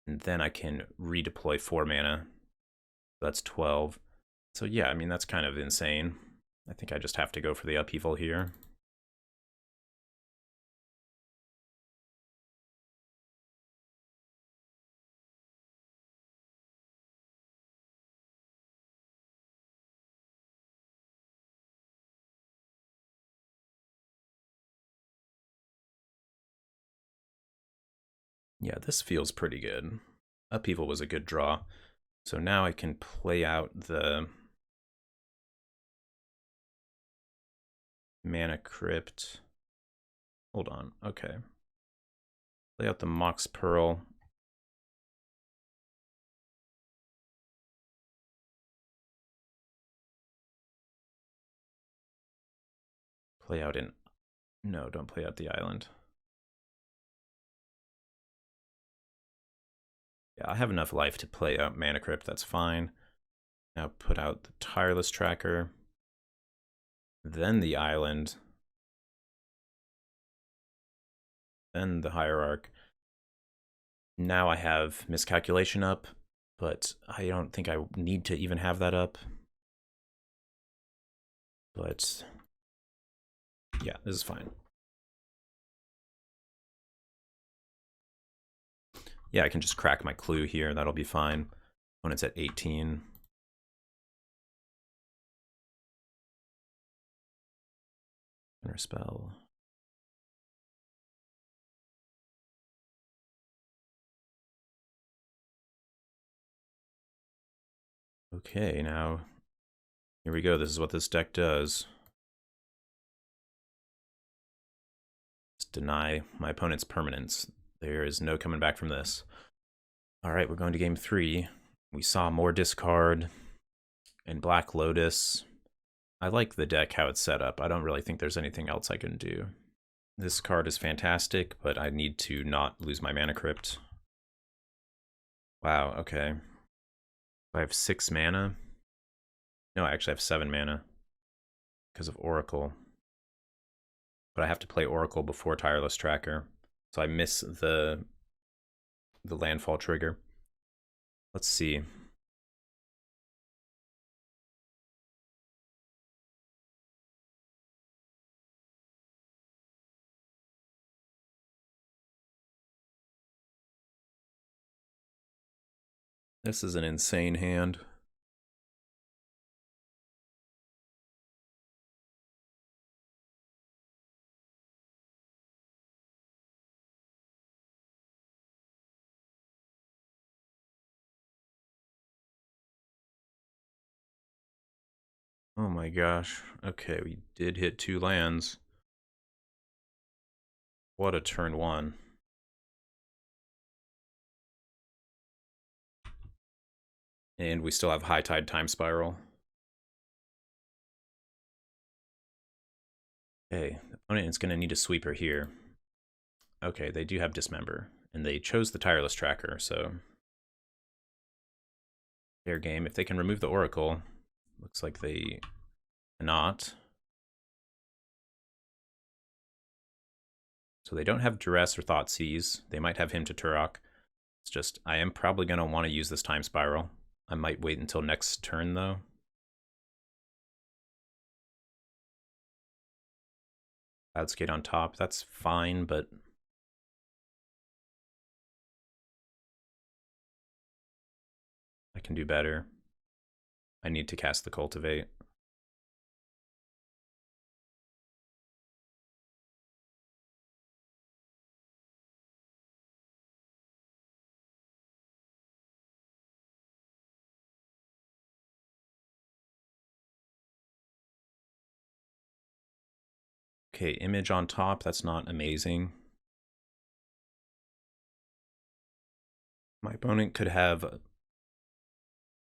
And then I can redeploy 4 mana. That's 12. So yeah, I mean, that's kind of insane. I think I just have to go for the upheaval here. Yeah, this feels pretty good. Upheaval was a good draw. So now I can play out the Mana Crypt. Hold on, okay. Play out the Mox Pearl. Play out in... No, don't play out the island. Yeah, I have enough life to play out Mana Crypt, that's fine. Now put out the Tireless Tracker. Then the island. Then the Hierarch. Now I have Miscalculation up, but I don't think I need to even have that up. But yeah, this is fine. Yeah, I can just crack my clue here. That'll be fine when it's at 18. Counterspell. Okay, now here we go. This is what this deck does. Let's deny my opponent's permanence. There is no coming back from this. All right, we're going to game 3. We saw more discard and Black Lotus. I like the deck, how it's set up. I don't really think there's anything else I can do. This card is fantastic, but I need to not lose my Mana Crypt. Wow, okay. I have 6 mana. No, I actually have 7 mana because of Oracle. But I have to play Oracle before Tireless Tracker, so I miss the landfall trigger. Let's see. This is an insane hand. Oh my gosh. Okay, we did hit 2 lands. What a turn 1. And we still have High Tide Time Spiral. Okay, the opponent is going to need a sweeper here. Okay, they do have Dismember, and they chose the Tireless Tracker, so fair game. If they can remove the Oracle, looks like they cannot. So they don't have Duress or Thoughtseize. They might have Hymn to Turok. It's just, I am probably going to want to use this Time Spiral. I might wait until next turn, though. Cloudskate on top, that's fine, but I can do better. I need to cast the Cultivate. Okay, Image on top, that's not amazing. My opponent could have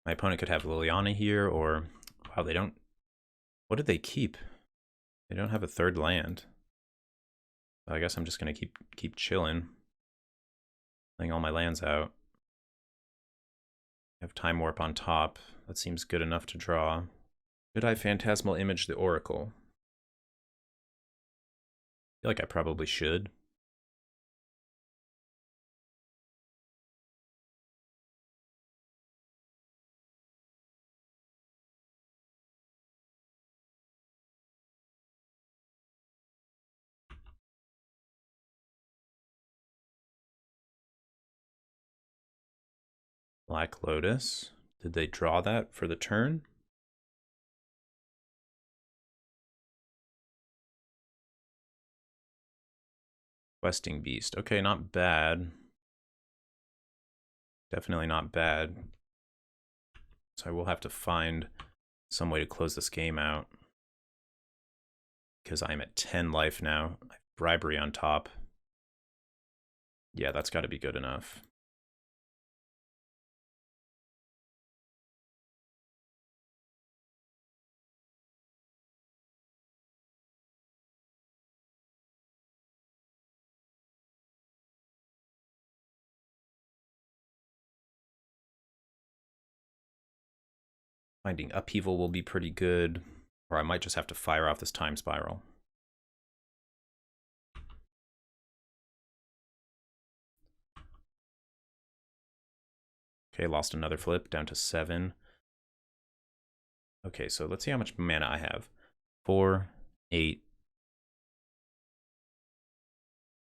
Liliana here, or wow, they don't. What did they keep? They don't have a third land. So I guess I'm just gonna keep chilling, playing all my lands out. I have Time Warp on top. That seems good enough to draw. Could I Phantasmal Image the Oracle? feel like I probably should. Black Lotus. Did they draw that for the turn? Questing Beast. Okay, not bad. Definitely not bad. So I will have to find some way to close this game out. Because I'm at 10 life now. I have bribery on top. Yeah, that's got to be good enough. Finding Upheaval will be pretty good. Or I might just have to fire off this Time Spiral. Okay, lost another flip, down to 7. Okay, so let's see how much mana I have. 4, 8,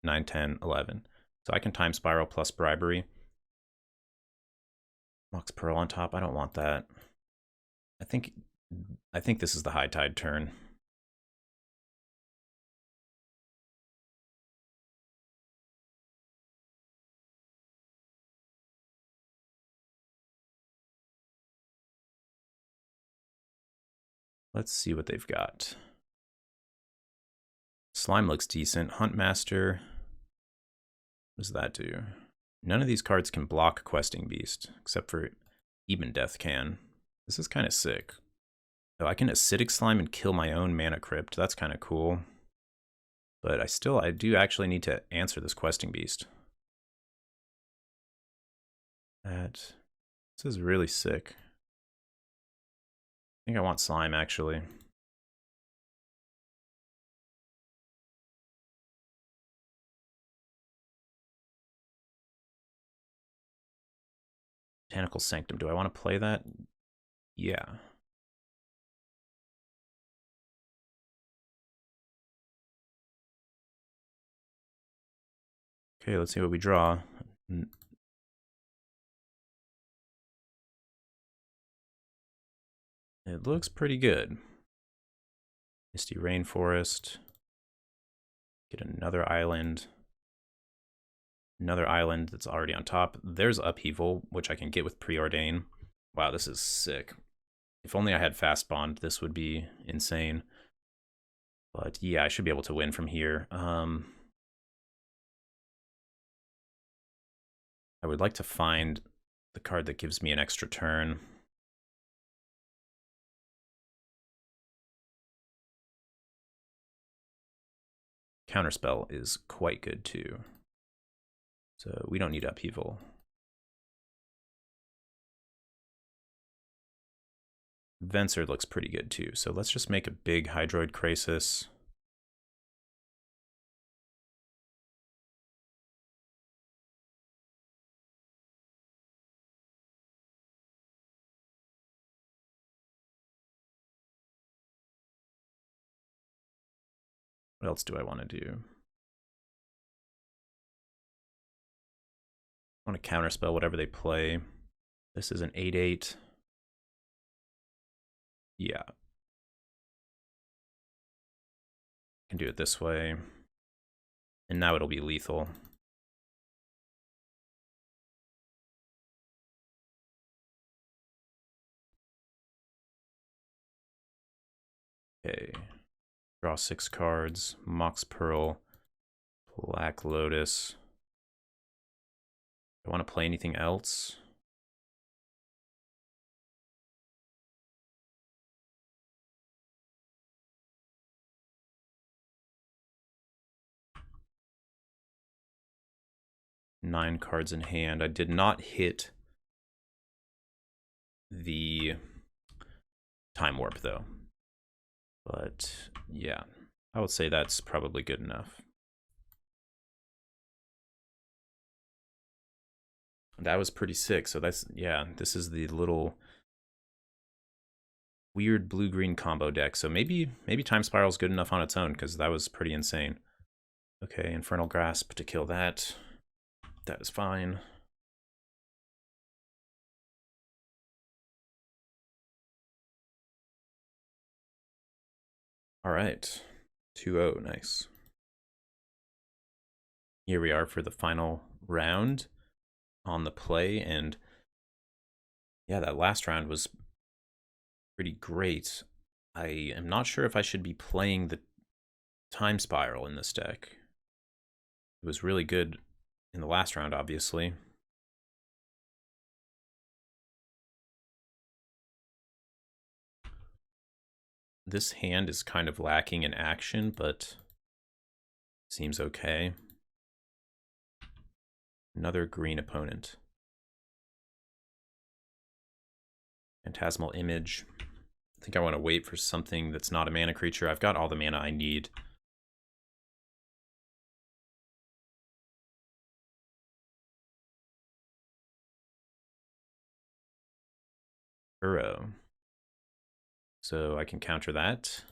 9, 10, 11. So I can Time Spiral plus Bribery. Mox Pearl on top, I don't want that. I think this is the High Tide turn. Let's see what they've got. Slime looks decent. Huntmaster. What does that do? None of these cards can block Questing Beast, except for Even Death can. This is kind of sick. So I can Acidic Slime and kill my own Mana Crypt. That's kind of cool. But I do actually need to answer this Questing Beast. This is really sick. I think I want Slime, actually. Botanical Sanctum. Do I want to play that? Yeah. Okay, let's see what we draw. It looks pretty good. Misty Rainforest. Get another island. Another island that's already on top. There's Upheaval, which I can get with Preordain. Wow, this is sick. If only I had Fast Bond, this would be insane. But yeah, I should be able to win from here. I would like to find the card that gives me an extra turn. Counterspell is quite good too. So we don't need Upheaval. Venser looks pretty good too. So let's just make a big Hydroid Krasis. What else do I want to do? I want to counterspell whatever they play. This is an 8/8. Yeah. Can do it this way. And now it'll be lethal. Okay. Draw 6 cards. Mox Pearl. Black Lotus. Do I want to play anything else? Nine cards in hand. I did not hit the Time Warp though. But yeah. I would say that's probably good enough. That was pretty sick. So that's, yeah, this is the little weird blue-green combo deck. So maybe Time Spiral's good enough on its own, because that was pretty insane. Okay, Infernal Grasp to kill that. That is fine. All right, 2-0, nice. Here we are for the final round on the play, and yeah, that last round was pretty great. I am not sure if I should be playing the Time Spiral in this deck. It was really good in the last round, obviously. This hand is kind of lacking in action, but seems okay. Another green opponent. Phantasmal Image. I think I want to wait for something that's not a mana creature. I've got all the mana I need. Uro. So I can counter that,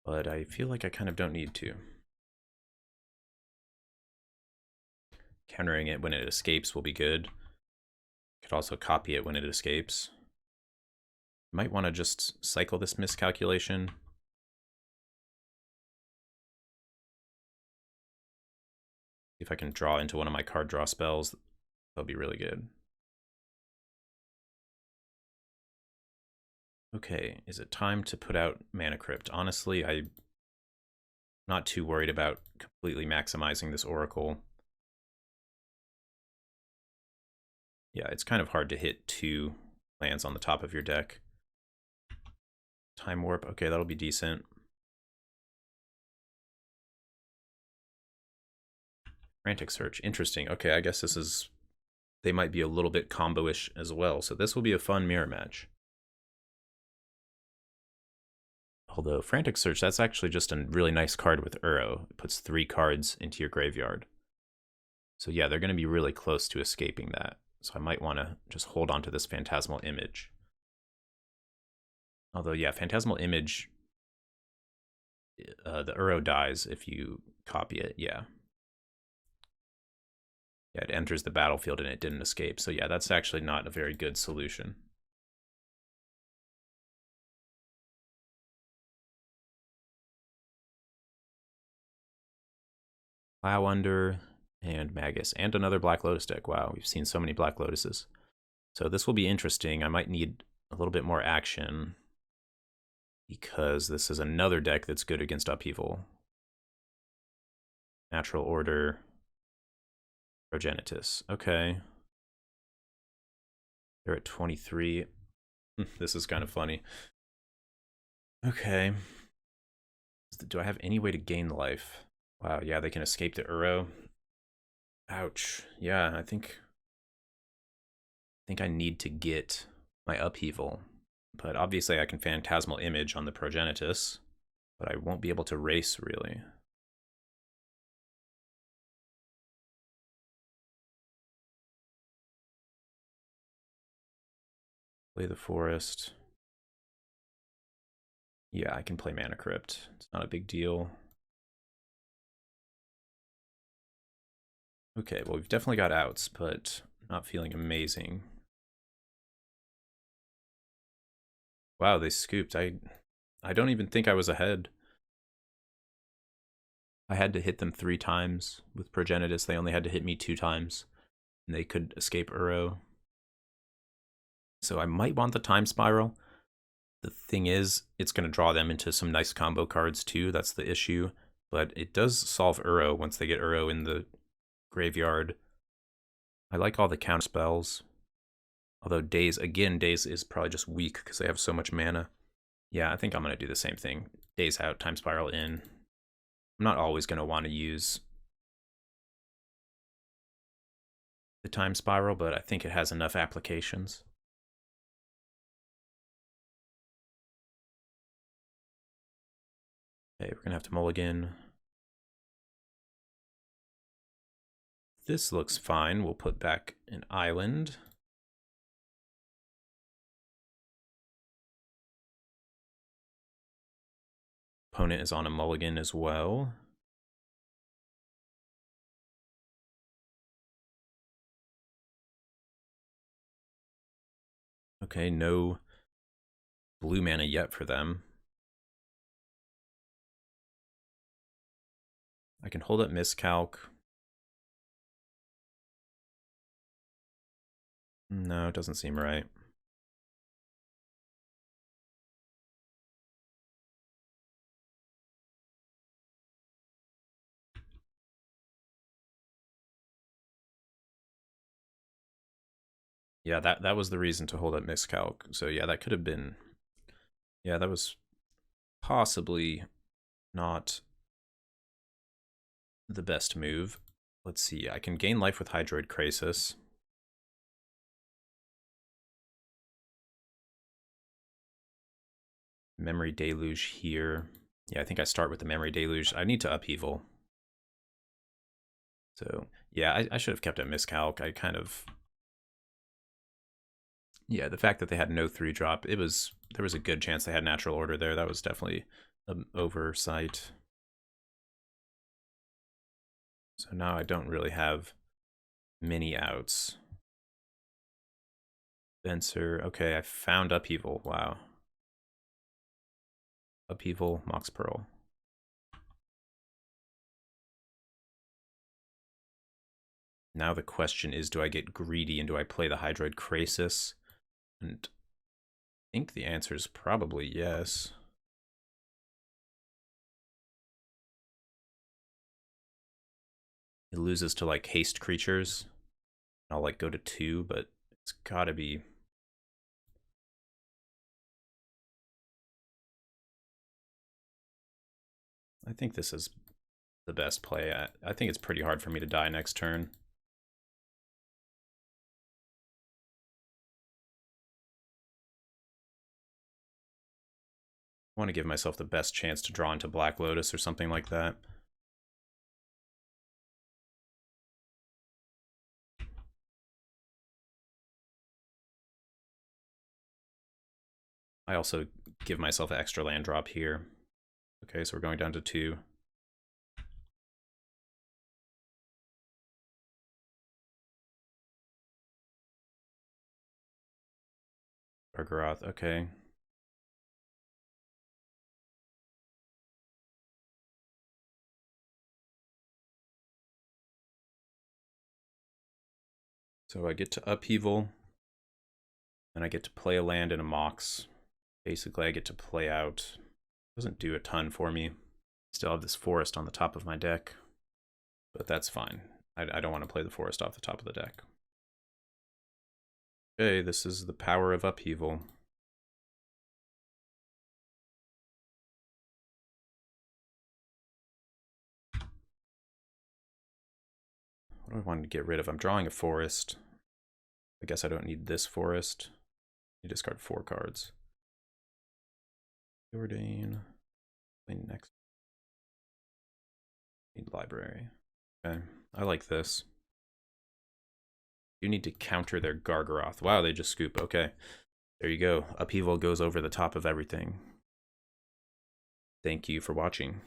but I feel like I kind of don't need to. Countering it when it escapes will be good. Could also copy it when it escapes. Might want to just cycle this miscalculation. If I can draw into one of my card draw spells, that'll be really good. Okay, is it time to put out Mana Crypt? Honestly, I'm not too worried about completely maximizing this Oracle. Yeah, it's kind of hard to hit 2 lands on the top of your deck. Time Warp, okay, that'll be decent. Frantic Search, interesting. Okay, I guess this is... They might be a little bit combo-ish as well, so this will be a fun mirror match. Although Frantic Search, that's actually just a really nice card with Uro. It puts 3 cards into your graveyard. So yeah, they're going to be really close to escaping that. So I might want to just hold on to this Phantasmal Image. Although, yeah, Phantasmal Image, the Uro dies if you copy it, yeah. Yeah, it enters the battlefield and it didn't escape. So yeah, that's actually not a very good solution. Plow Under and Magus, and another Black Lotus deck. Wow, we've seen so many Black Lotuses. So this will be interesting. I might need a little bit more action because this is another deck that's good against Upheaval. Natural Order, Progenitus. Okay. They're at 23. This is kind of funny. Okay. Do I have any way to gain life? Wow, yeah, they can escape the Uro. Ouch. Yeah, I think I need to get my Upheaval. But obviously I can Phantasmal Image on the Progenitus, but I won't be able to race, really. Play the Forest. Yeah, I can play Mana Crypt. It's not a big deal. Okay, well, we've definitely got outs, but not feeling amazing. Wow, they scooped. I don't even think I was ahead. I had to hit them 3 times. With Progenitus, they only had to hit me 2 times. And they could escape Uro. So I might want the Time Spiral. The thing is, it's going to draw them into some nice combo cards too. That's the issue. But it does solve Uro once they get Uro in the graveyard. I like all the counter spells. Although Daze is probably just weak because they have so much mana. Yeah, I think I'm going to do the same thing. Daze out, Time Spiral in. I'm not always going to want to use the Time Spiral, but I think it has enough applications. Okay, we're gonna have to mulligan. This looks fine. We'll put back an island. Opponent is on a mulligan as well. Okay, no blue mana yet for them. I can hold up miscalc. No, it doesn't seem right. Yeah, that was the reason to hold up miscalc. So yeah, that could have been... Yeah, that was possibly not the best move. Let's see, I can gain life with Hydroid Krasis. Memory Deluge here. Yeah, I think I start with the Memory Deluge. I need to upheaval. So, yeah, I should have kept it miscalc. I kind of... Yeah, the fact that they had no 3-drop, there was a good chance they had natural order there. That was definitely an oversight. So now I don't really have many outs. Spencer, okay, I found upheaval. Wow. Upheaval, Mox Pearl. Now the question is, do I get greedy and do I play the Hydroid Krasis? And I think the answer is probably yes. It loses to like haste creatures. I'll like go to 2, but it's gotta be... I think this is the best play. I think it's pretty hard for me to die next turn. I want to give myself the best chance to draw into Black Lotus or something like that. I also give myself an extra land drop here. Okay, so we're going down to 2. Gargaroth, okay. So I get to upheaval, and I get to play a land and a Mox. Basically, I get to play out. Doesn't do a ton for me. Still have this forest on the top of my deck, but that's fine. I don't want to play the forest off the top of the deck. Okay, this is the power of upheaval. What do I want to get rid of? I'm drawing a forest. I guess I don't need this forest. You discard 4 cards. Jordan. Play next. Need library. Okay, I like this. You need to counter their Gargaroth. Wow, they just scoop. Okay, there you go. Upheaval goes over the top of everything. Thank you for watching.